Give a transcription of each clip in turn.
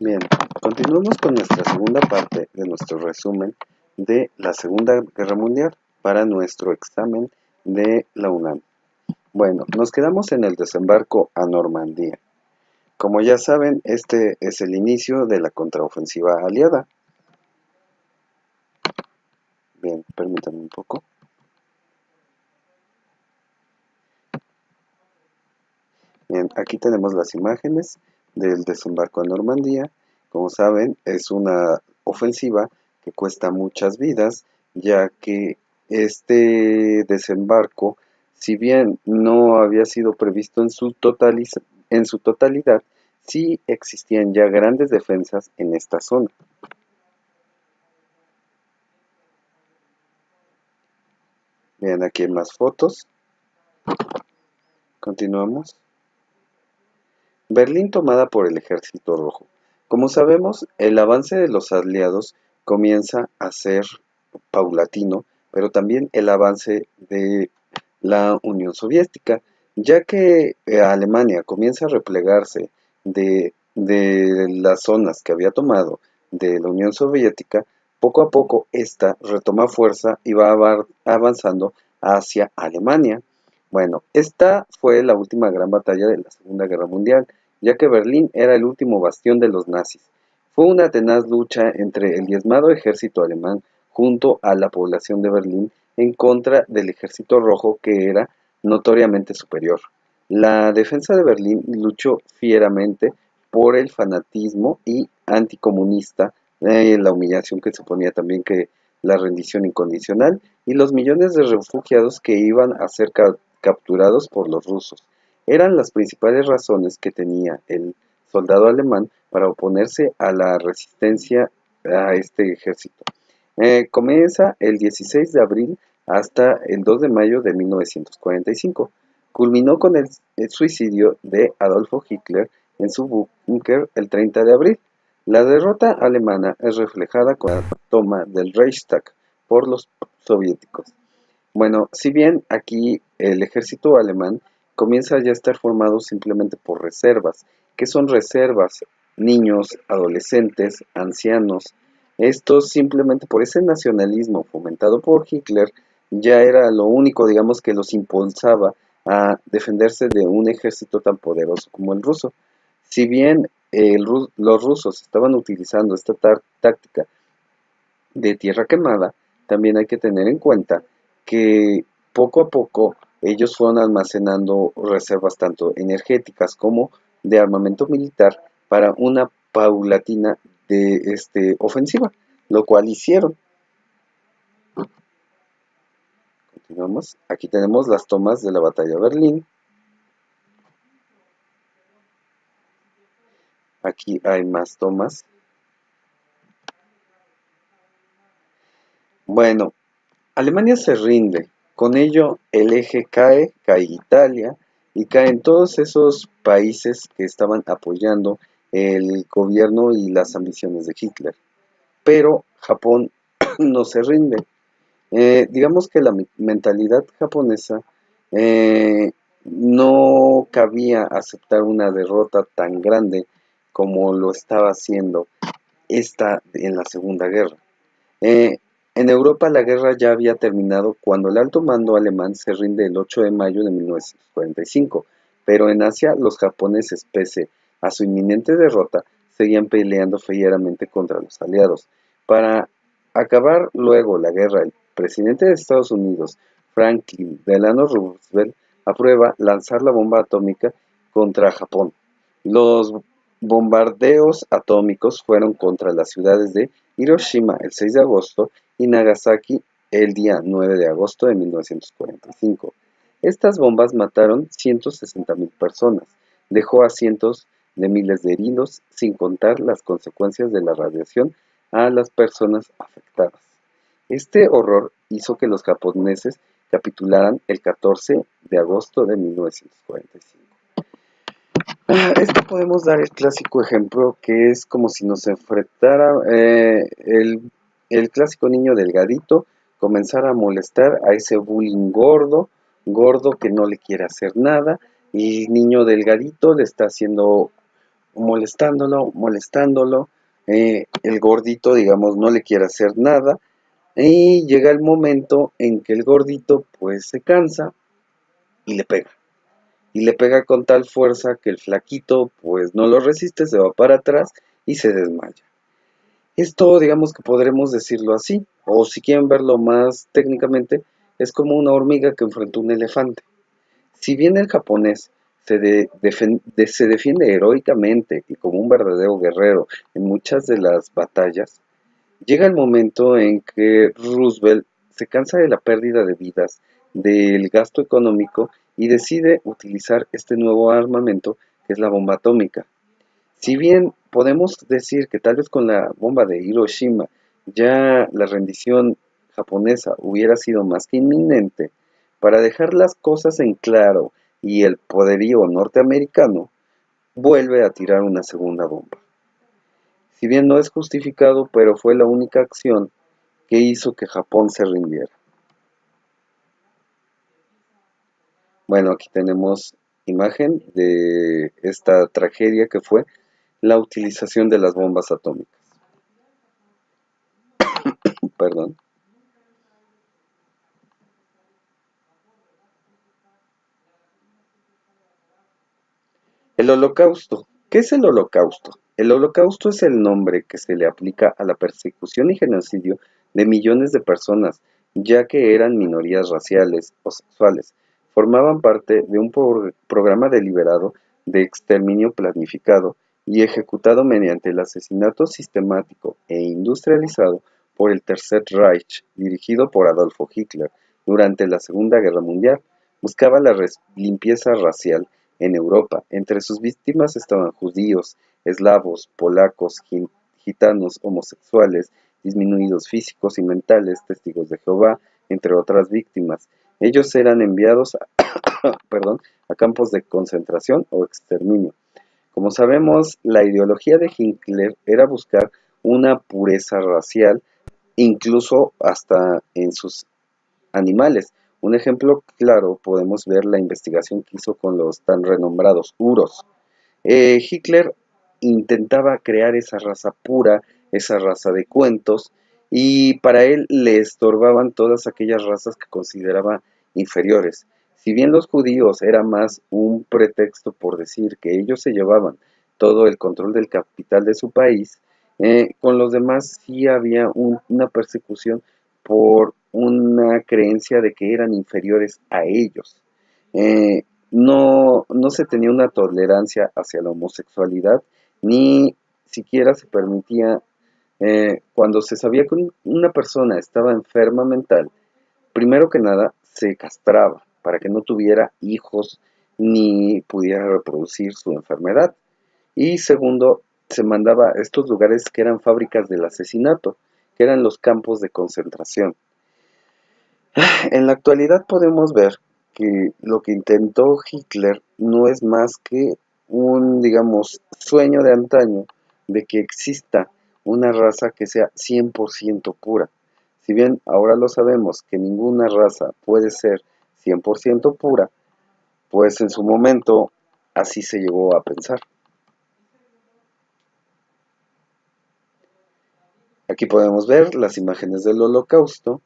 Bien, continuamos con nuestra segunda parte de nuestro resumen de la Segunda Guerra Mundial para nuestro examen de la UNAM. Bueno, nos quedamos en el desembarco a Normandía. Como ya saben, este es el inicio de la contraofensiva aliada. Bien, permítanme un poco. Bien, aquí tenemos las imágenes del desembarco a Normandía. Como saben, es una ofensiva que cuesta muchas vidas, ya que este desembarco, si bien no había sido previsto en su totalidad, sí existían ya grandes defensas en esta zona. Vean aquí en más fotos. Continuamos. Berlín tomada por el Ejército Rojo. Como sabemos, el avance de los aliados comienza a ser paulatino, pero también el avance de la Unión Soviética, ya que Alemania comienza a replegarse de las zonas que había tomado de la Unión Soviética. Poco a poco esta retoma fuerza y va avanzando hacia Alemania. Bueno, esta fue la última gran batalla de la Segunda Guerra Mundial, ya que Berlín era el último bastión de los nazis. Fue una tenaz lucha entre el diezmado ejército alemán junto a la población de Berlín en contra del ejército rojo, que era notoriamente superior. La defensa de Berlín luchó fieramente por el fanatismo y anticomunista, la humillación que suponía también que la rendición incondicional y los millones de refugiados que iban a ser capturados por los rusos. Eran las principales razones que tenía el soldado alemán para oponerse a la resistencia a este ejército. Comienza el 16 de abril hasta el 2 de mayo de 1945. Culminó con el suicidio de Adolfo Hitler en su búnker el 30 de abril. La derrota alemana es reflejada con la toma del Reichstag por los soviéticos. Bueno, si bien aquí el ejército alemán comienza ya a estar formado simplemente por reservas. ¿Qué son reservas? Niños, adolescentes, ancianos. Estos simplemente por ese nacionalismo fomentado por Hitler ya era lo único, digamos, que los impulsaba a defenderse de un ejército tan poderoso como el ruso. Si bien los rusos estaban utilizando esta táctica de tierra quemada, también hay que tener en cuenta que poco a poco ellos fueron almacenando reservas tanto energéticas como de armamento militar para una paulatina de ofensiva, lo cual hicieron. Continuamos. Aquí tenemos las tomas de la batalla de Berlín. Aquí hay más tomas. Bueno, Alemania se rinde. Con ello, el eje cae Italia y caen todos esos países que estaban apoyando el gobierno y las ambiciones de Hitler. Pero Japón no se rinde. Digamos que la mentalidad japonesa no cabía aceptar una derrota tan grande como lo estaba haciendo esta en la Segunda Guerra. Eh, en Europa la guerra ya había terminado cuando el alto mando alemán se rinde el 8 de mayo de 1945, pero en Asia los japoneses, pese a su inminente derrota, seguían peleando fieramente contra los aliados. Para acabar luego la guerra, el presidente de Estados Unidos, Franklin Delano Roosevelt, aprueba lanzar la bomba atómica contra Japón. Los bombardeos atómicos fueron contra las ciudades de Hiroshima el 6 de agosto y Nagasaki el día 9 de agosto de 1945. Estas bombas mataron 160,000 personas, dejó a cientos de miles de heridos, sin contar las consecuencias de la radiación a las personas afectadas. Este horror hizo que los japoneses capitularan el 14 de agosto de 1945. Esto podemos dar el clásico ejemplo que es como si nos enfrentara el clásico niño delgadito, comenzara a molestar a ese bullying gordo que no le quiere hacer nada, y el niño delgadito le está haciendo molestándolo, molestándolo. El gordito, digamos, no le quiere hacer nada. Y llega el momento en que el gordito pues se cansa y le pega. Y le pega con tal fuerza que el flaquito pues no lo resiste, se va para atrás y se desmaya. Esto digamos que podremos decirlo así, o si quieren verlo más técnicamente, es como una hormiga que enfrentó un elefante. Si bien el japonés se defiende heroicamente y como un verdadero guerrero en muchas de las batallas, llega el momento en que Roosevelt se cansa de la pérdida de vidas, del gasto económico y decide utilizar este nuevo armamento que es la bomba atómica. Si bien podemos decir que tal vez con la bomba de Hiroshima ya la rendición japonesa hubiera sido más que inminente, para dejar las cosas en claro y el poderío norteamericano vuelve a tirar una segunda bomba. Si bien no es justificado, pero fue la única acción que hizo que Japón se rindiera. Bueno, aquí tenemos imagen de esta tragedia que fue la utilización de las bombas atómicas. Perdón. El Holocausto. ¿Qué es el Holocausto? El Holocausto es el nombre que se le aplica a la persecución y genocidio de millones de personas, ya que eran minorías raciales o sexuales. Formaban parte de un programa deliberado de exterminio planificado y ejecutado mediante el asesinato sistemático e industrializado por el Tercer Reich, dirigido por Adolfo Hitler durante la Segunda Guerra Mundial. Buscaba la limpieza racial en Europa. Entre sus víctimas estaban judíos, eslavos, polacos, gitanos, homosexuales, disminuidos físicos y mentales, testigos de Jehová, entre otras víctimas. Ellos eran enviados perdón, a campos de concentración o exterminio. Como sabemos, la ideología de Hitler era buscar una pureza racial, incluso hasta en sus animales. Un ejemplo claro podemos ver la investigación que hizo con los tan renombrados uros. Hitler intentaba crear esa raza pura, esa raza de cuentos, y para él le estorbaban todas aquellas razas que consideraba inferiores. Si bien los judíos era más un pretexto por decir que ellos se llevaban todo el control del capital de su país, con los demás sí había una persecución por una creencia de que eran inferiores a ellos. Eh, no se tenía una tolerancia hacia la homosexualidad, ni siquiera se permitía, cuando se sabía que una persona estaba enferma mental, primero que nada se castraba para que no tuviera hijos ni pudiera reproducir su enfermedad. Y segundo, se mandaba a estos lugares que eran fábricas del asesinato, que eran los campos de concentración. En la actualidad podemos ver que lo que intentó Hitler no es más que un, digamos, sueño de antaño de que exista una raza que sea 100% pura. Si bien ahora lo sabemos que ninguna raza puede ser 100% pura, pues en su momento así se llegó a pensar. Aquí podemos ver las imágenes del Holocausto,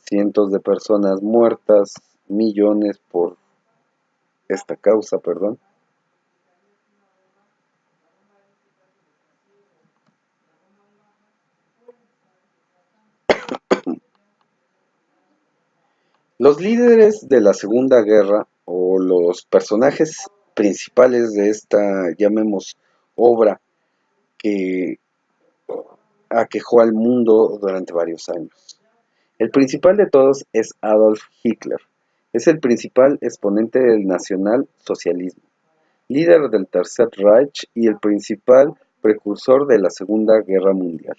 cientos de personas muertas, millones por esta causa, perdón. Los líderes de la Segunda Guerra o los personajes principales de esta, llamemos, obra que aquejó al mundo durante varios años. El principal de todos es Adolf Hitler. Es el principal exponente del nacionalsocialismo, líder del Tercer Reich y el principal precursor de la Segunda Guerra Mundial.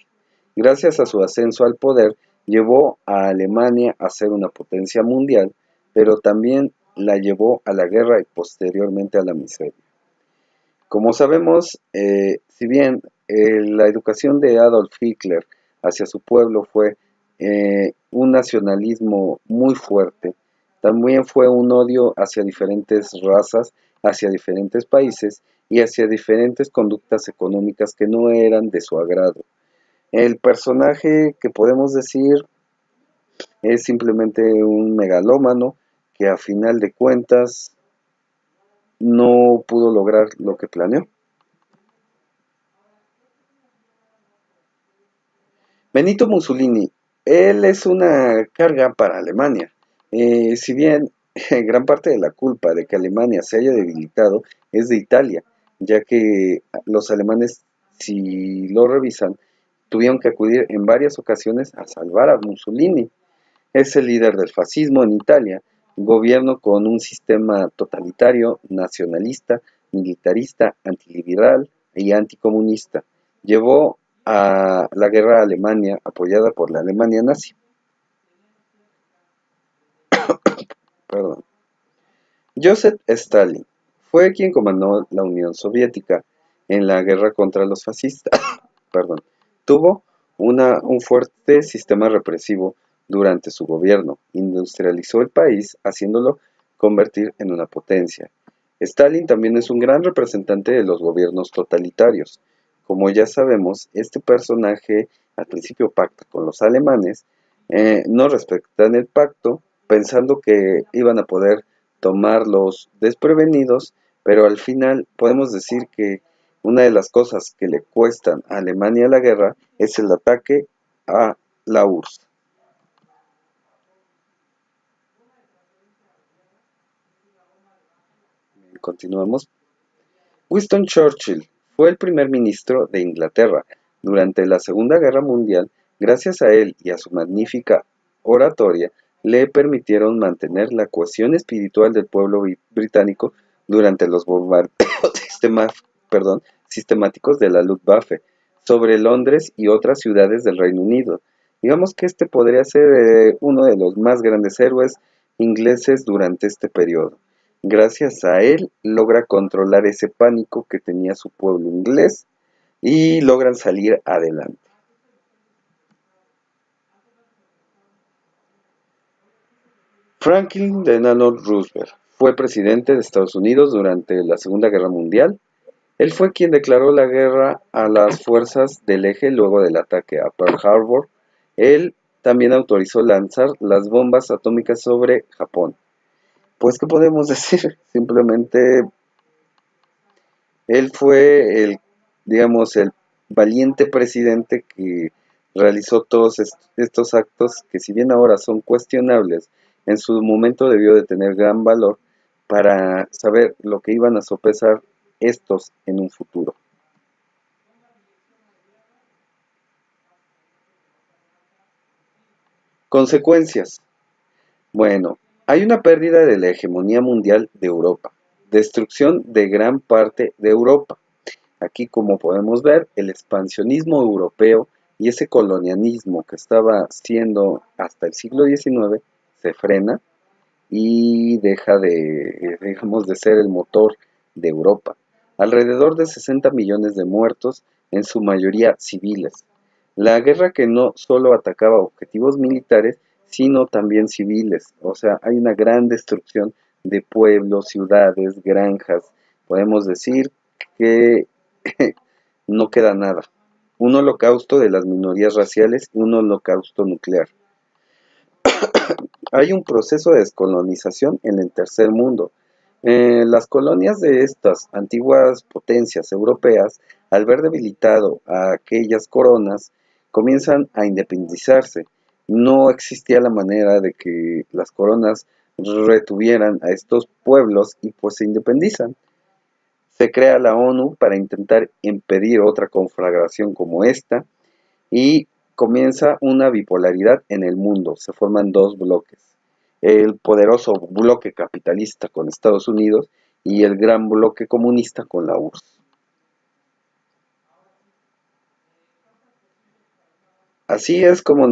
Gracias a su ascenso al poder, llevó a Alemania a ser una potencia mundial, pero también la llevó a la guerra y posteriormente a la miseria. Como sabemos, si bien la educación de Adolf Hitler hacia su pueblo fue un nacionalismo muy fuerte, también fue un odio hacia diferentes razas, hacia diferentes países y hacia diferentes conductas económicas que no eran de su agrado. El personaje que podemos decir es simplemente un megalómano que a final de cuentas no pudo lograr lo que planeó. Benito Mussolini, él es una carga para Alemania. Si bien gran parte de la culpa de que Alemania se haya debilitado es de Italia, ya que los alemanes, si lo revisan, tuvieron que acudir en varias ocasiones a salvar a Mussolini. Es el líder del fascismo en Italia, gobierno con un sistema totalitario, nacionalista, militarista, antiliberal y anticomunista. Llevó a la guerra a Alemania apoyada por la Alemania nazi. Perdón. Joseph Stalin fue quien comandó la Unión Soviética en la guerra contra los fascistas. Perdón. Tuvo un fuerte sistema represivo durante su gobierno, industrializó el país haciéndolo convertir en una potencia. Stalin también es un gran representante de los gobiernos totalitarios. Como ya sabemos, este personaje al principio pacta con los alemanes, no respetan el pacto, pensando que iban a poder tomarlos desprevenidos, pero al final podemos decir que una de las cosas que le cuestan a Alemania la guerra es el ataque a la URSS. Continuamos. Winston Churchill fue el primer ministro de Inglaterra durante la Segunda Guerra Mundial. Gracias a él y a su magnífica oratoria, le permitieron mantener la cohesión espiritual del pueblo británico durante los bombardeos sistemáticos de la Luftwaffe sobre Londres y otras ciudades del Reino Unido. Digamos que este podría ser uno de los más grandes héroes ingleses durante este periodo. Gracias a él logra controlar ese pánico que tenía su pueblo inglés y logran salir adelante. Franklin Delano Roosevelt fue presidente de Estados Unidos durante la Segunda Guerra Mundial. Él fue quien declaró la guerra a las fuerzas del eje luego del ataque a Pearl Harbor. Él también autorizó lanzar las bombas atómicas sobre Japón. Pues, ¿qué podemos decir? Simplemente él fue digamos, el valiente presidente que realizó todos estos actos que, si bien ahora son cuestionables, en su momento debió de tener gran valor para saber lo que iban a sopesar estos en un futuro. Consecuencias. Bueno, hay una pérdida de la hegemonía mundial de Europa, destrucción de gran parte de Europa. Aquí, como podemos ver, el expansionismo europeo y ese colonialismo que estaba siendo hasta el siglo XIX se frena y deja de, digamos, de ser el motor de Europa. Alrededor de 60 millones de muertos, en su mayoría civiles. La guerra que no solo atacaba objetivos militares, sino también civiles. O sea, hay una gran destrucción de pueblos, ciudades, granjas. Podemos decir que no queda nada. Un holocausto de las minorías raciales y un holocausto nuclear. Hay un proceso de descolonización en el tercer mundo. Las colonias de estas antiguas potencias europeas, al ver debilitado a aquellas coronas, comienzan a independizarse. No existía la manera de que las coronas retuvieran a estos pueblos y pues se independizan. Se crea la ONU para intentar impedir otra conflagración como esta y comienza una bipolaridad en el mundo. Se forman dos bloques. El poderoso bloque capitalista con Estados Unidos y el gran bloque comunista con la URSS. Así es como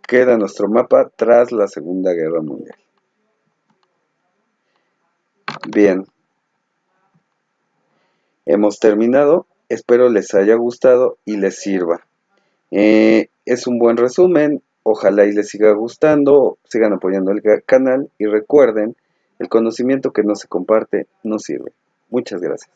queda nuestro mapa tras la Segunda Guerra Mundial. Bien, hemos terminado. Espero les haya gustado y les sirva. Es un buen resumen. Ojalá y les siga gustando. Sigan apoyando el canal y recuerden, el conocimiento que no se comparte no sirve. Muchas gracias.